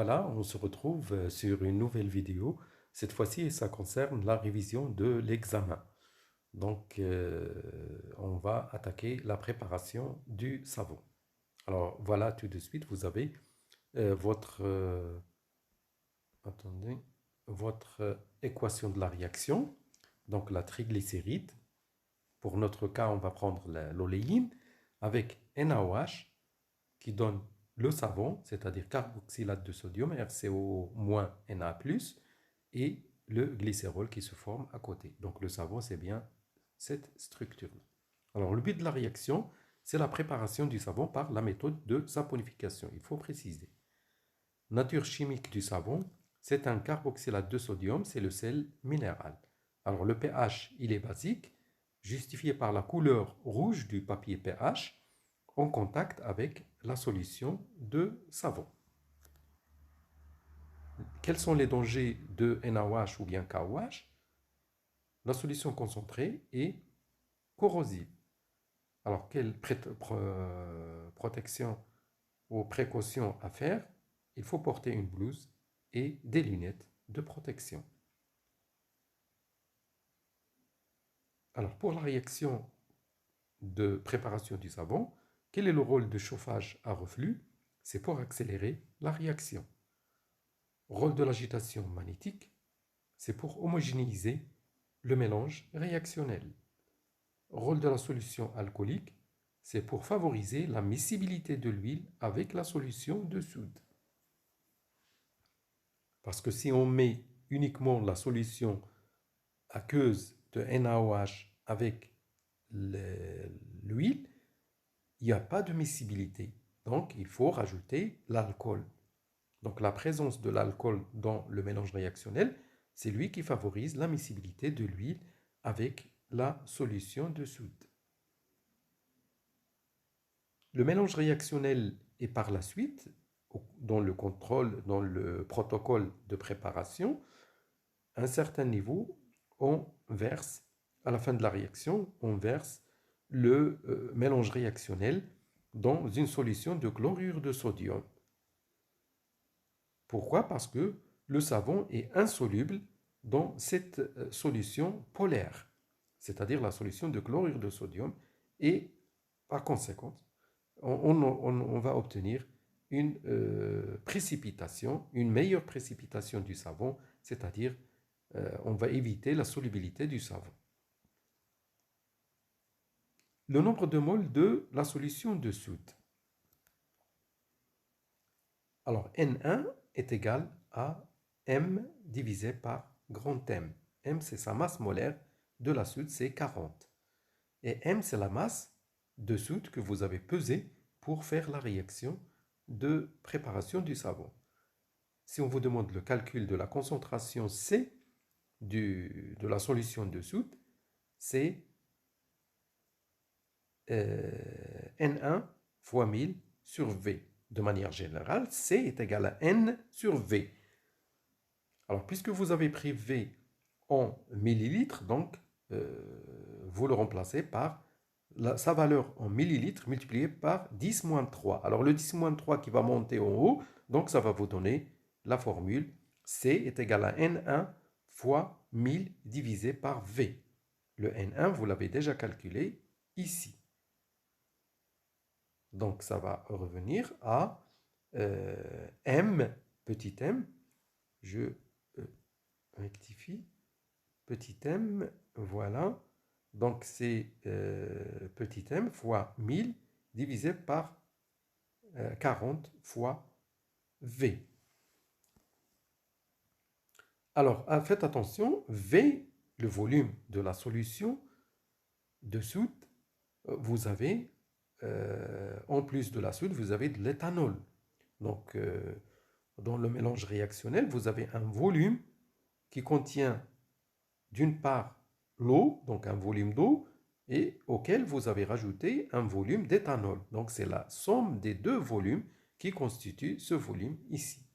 Voilà, on se retrouve sur une nouvelle vidéo. Cette fois-ci, ça concerne la révision de l'examen. On va attaquer la préparation du savon. Alors, voilà, tout de suite, vous avez votre, attendez, votre équation de la réaction, donc la triglycéride. Pour notre cas, on va prendre l'oléine avec NaOH qui donne le savon, c'est-à-dire carboxylate de sodium, RCO-Na+, et le glycérol qui se forme à côté. Donc le savon, c'est bien cette structure-là. Alors le but de la réaction, c'est la préparation du savon par la méthode de saponification. Il faut préciser. Nature chimique du savon, c'est un carboxylate de sodium, c'est le sel minéral. Alors le pH, il est basique, justifié par la couleur rouge du papier pH en contact avec la solution de savon. Quels sont les dangers de NaOH ou bien KOH? La solution concentrée est corrosive. Alors, quelle protection ou précaution à faire? Il faut porter une blouse et des lunettes de protection. Alors, pour la réaction de préparation du savon, quel est le rôle de chauffage à reflux? C'est pour accélérer la réaction. Rôle de l'agitation magnétique, c'est pour homogénéiser le mélange réactionnel. Rôle de la solution alcoolique, c'est pour favoriser la miscibilité de l'huile avec la solution de soude. Parce que si on met uniquement la solution aqueuse de NaOH avec l'huile, il n'y a pas de miscibilité. Donc, il faut rajouter l'alcool. Donc, la présence de l'alcool dans le mélange réactionnel, c'est lui qui favorise la miscibilité de l'huile avec la solution de soude. Le mélange réactionnel est par la suite, dans le protocole de préparation, à un certain niveau, on verse, à la fin de la réaction, on verse le mélange réactionnel dans une solution de chlorure de sodium. Pourquoi? Parce que le savon est insoluble dans cette solution polaire, c'est-à-dire la solution de chlorure de sodium, et par conséquent, on va obtenir une précipitation, une meilleure précipitation du savon, c'est-à-dire on va éviter la solubilité du savon. Le nombre de moles de la solution de soude. Alors, N1 est égal à M divisé par grand M. M, c'est sa masse molaire de la soude, c'est 40. Et M, c'est la masse de soude que vous avez pesée pour faire la réaction de préparation du savon. Si on vous demande le calcul de la concentration C de la solution de soude, c'est N1 fois 1000 sur V. De manière générale, C est égal à N sur V. Alors, puisque vous avez pris V en millilitres, donc vous le remplacez par sa valeur en millilitres multipliée par 10 moins 3. Alors, le 10 moins 3 qui va monter en haut, donc ça va vous donner la formule C est égal à N1 fois 1000 divisé par V. Le N1, vous l'avez déjà calculé ici. Donc, ça va revenir à M, petit m, je rectifie, petit m, voilà. Donc, c'est petit m fois 1000 divisé par 40 fois V. Alors, faites attention, V, le volume de la solution de soude, vous avez, en plus de la soude, vous avez de l'éthanol. Donc, dans le mélange réactionnel, vous avez un volume qui contient d'une part l'eau, donc un volume d'eau, et auquel vous avez rajouté un volume d'éthanol. Donc, c'est la somme des deux volumes qui constitue ce volume ici.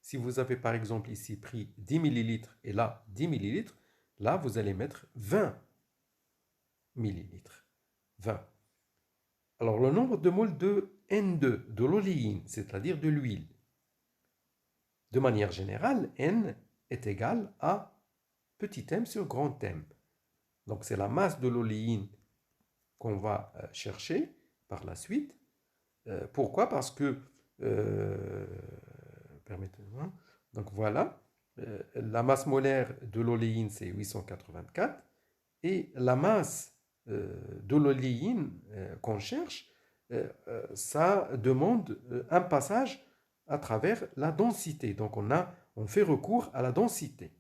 Si vous avez par exemple ici pris 10 millilitres et là 10 millilitres, là vous allez mettre 20 millilitres. 20. Alors le nombre de moles de N2, de l'oléine, c'est-à-dire de l'huile. De manière générale, n est égal à petit m sur grand M. Donc c'est la masse de l'oléine qu'on va chercher par la suite. Pourquoi? Parce que, permettez-moi, donc voilà, la masse molaire de l'oléine c'est 884 et la masse de l'oléine qu'on cherche, ça demande un passage à travers la densité. Donc on fait recours à la densité.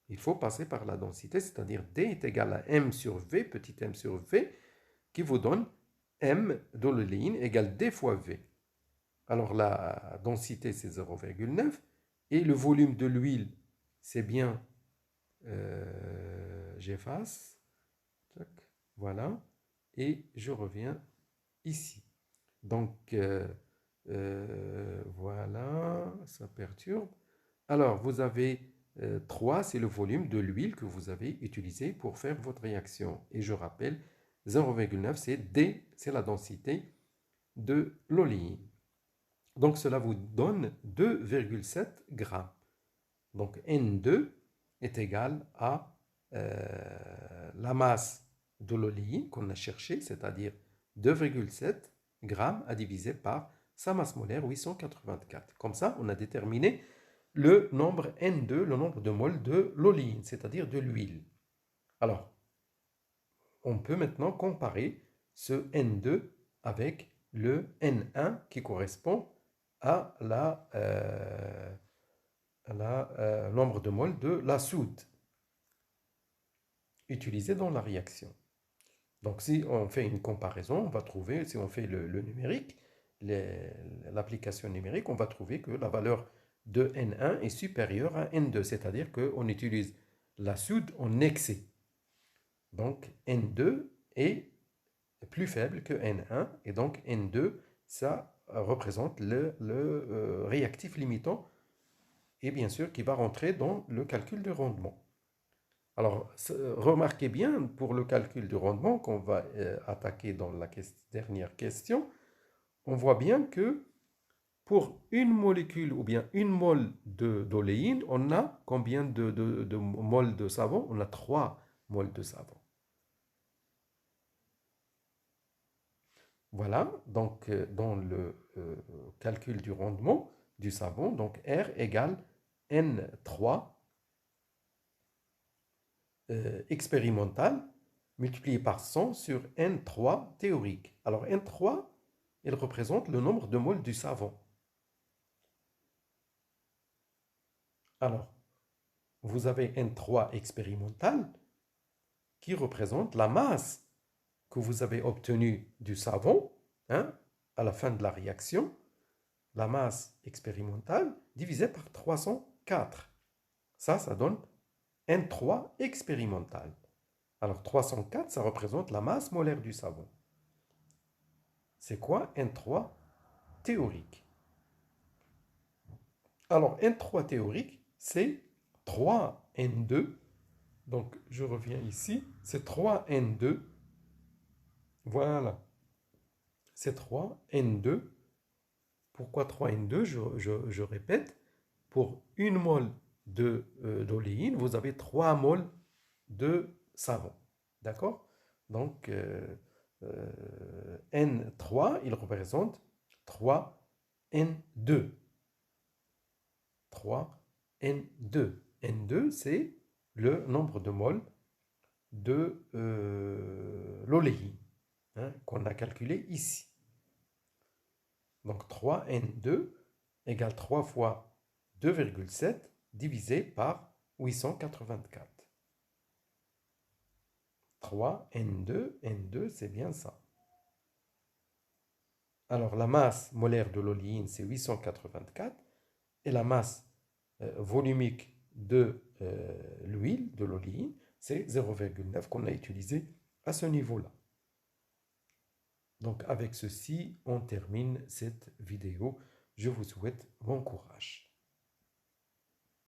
Il faut passer par la densité, c'est-à-dire D est égal à M sur V, petit m sur V, qui vous donne M de l'oléine égale D fois V. Alors la densité c'est 0,9 et le volume de l'huile c'est bien, j'efface, voilà, et je reviens ici. Donc voilà, ça perturbe. Alors vous avez 3, c'est le volume de l'huile que vous avez utilisé pour faire votre réaction. Et je rappelle, 0,9 c'est D, c'est la densité de l'oléine. Donc cela vous donne 2,7 grammes. Donc N2 est égal à la masse de l'oléine qu'on a cherché, c'est-à-dire 2,7 grammes à diviser par sa masse molaire 884. Comme ça, on a déterminé le nombre N2, le nombre de moles de l'oléine, c'est-à-dire de l'huile. Alors, on peut maintenant comparer ce N2 avec le N1 qui correspond à nombre de moles de la soude utilisée dans la réaction. Donc si on fait une comparaison, on va trouver, si on fait le numérique, l'application numérique, on va trouver que la valeur de N1 est supérieure à N2, c'est-à-dire qu'on utilise la soude en excès. Donc N2 est plus faible que N1, et donc N2, ça représente le réactif limitant, et bien sûr qui va rentrer dans le calcul de rendement. Alors, remarquez bien pour le calcul du rendement qu'on va attaquer dans la dernière question, on voit bien que pour une molécule ou bien une mole d'oléine, on a combien de moles de savon? On a 3 moles de savon. Voilà, donc dans le calcul du rendement du savon, donc R égale N3 expérimental multiplié par 100 sur N3 théorique. Alors N3, il représente le nombre de moles du savon. Alors, vous avez N3 expérimental qui représente la masse que vous avez obtenue du savon hein, à la fin de la réaction, la masse expérimentale divisée par 304. Ça donne N3 expérimental. Alors 304, ça représente la masse molaire du savon. C'est quoi N3 théorique? Alors N3 théorique, c'est 3N2. Donc je reviens ici, c'est 3N2. Voilà. C'est 3N2. Pourquoi 3N2? Je répète, pour une mole d'oléine, vous avez 3 moles de savon. D'accord? Donc, N3, il représente 3N2. 3N2. N2, c'est le nombre de moles de l'oléine hein, qu'on a calculé ici. Donc 3N2 égale 3 fois 2,7 divisé par 884. 3N2, N2, c'est bien ça. Alors la masse molaire de l'oléine, c'est 884 et la masse volumique de l'huile, de l'oléine, c'est 0,9 qu'on a utilisé à ce niveau-là. Donc avec ceci, on termine cette vidéo. Je vous souhaite bon courage.